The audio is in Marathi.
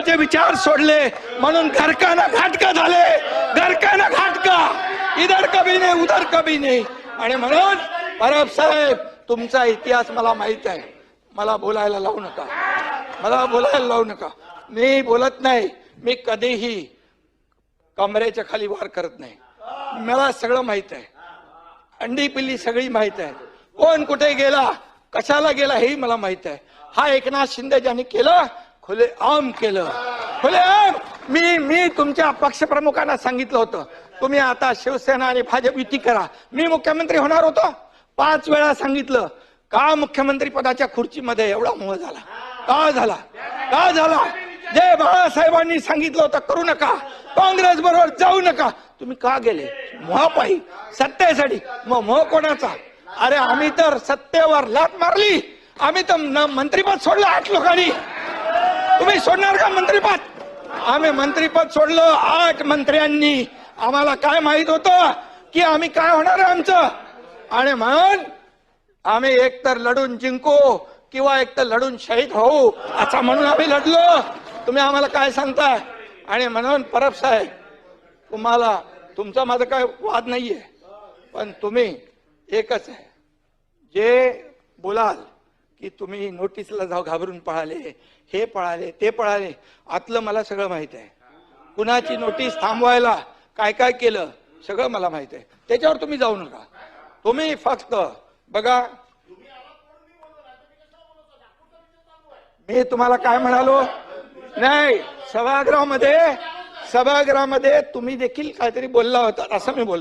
चे विचार सोडले म्हणून घरकाना घाटका झाले, घरकाना घाटका, इधर कभी नाही उधर कभी नाही. आणि म्हणून परब साहेब तुमचा इतिहास मला माहित आहे. मला बोलायला लावू नका, मला बोलायला लावू नका. मी बोलत नाही, मी कधीही कमरेच्या खाली वार करत नाही. मला सगळं माहित आहे, अंडी पिल्ली सगळी माहित आहे. कोण कुठे गेला, कशाला गेला हेही मला माहित आहे. हा एकनाथ शिंदे ज्यांनी केलं खुले आम केलं, खुले आम. मी तुमच्या पक्षप्रमुखांना सांगितलं होतं तुम्ही आता शिवसेना आणि भाजप युती करा. मी मुख्यमंत्री होणार होतो, 5 वेळा सांगितलं. का मुख्यमंत्री पदाच्या खुर्चीमध्ये एवढा मोह झाला? का झाला? का झाला? जे बाळासाहेबांनी सांगितलं होतं करू नका, काँग्रेस बरोबर जाऊ नका, तुम्ही का गेले? मोहापायी, सत्तेसाठी. मग मोह कोणाचा? अरे आम्ही तर सत्तेवर लात मारली, आम्ही तर मंत्रीपद सोडलं 8 लोकांनी. तुम्ही सोडणार का मंत्रीपद? आम्ही मंत्रीपद सोडलं 8 मंत्र्यांनी. आम्हाला काय माहित होतं की आम्ही काय होणार आहे आमचं. आणि म्हणून आम्ही एकतर लढून जिंकू किंवा एकतर लढून शहीद होऊ असं म्हणून आम्ही लढलो. तुम्ही आम्हाला काय सांगताय? आणि म्हणून परब साहेब तुम्हाला, तुमचा माझा काय वाद नाहीये, पण तुम्ही एकच आहे, जे बोलाल की तुम्ही नोटीसला जाऊ घाबरून पळाले, हे पळाले ते पळाले, आतलं मला सगळं माहित आहे. कुणाची नोटीस थांबवायला काय काय केलं सगळं मला माहित आहे. त्याच्यावर तुम्ही जाऊ नका. तुम्ही फक्त बघा, मी तुम्हाला काय म्हणालो नाही, सभागृहामध्ये तुम्ही देखील काहीतरी बोलला होता असं मी बोललो.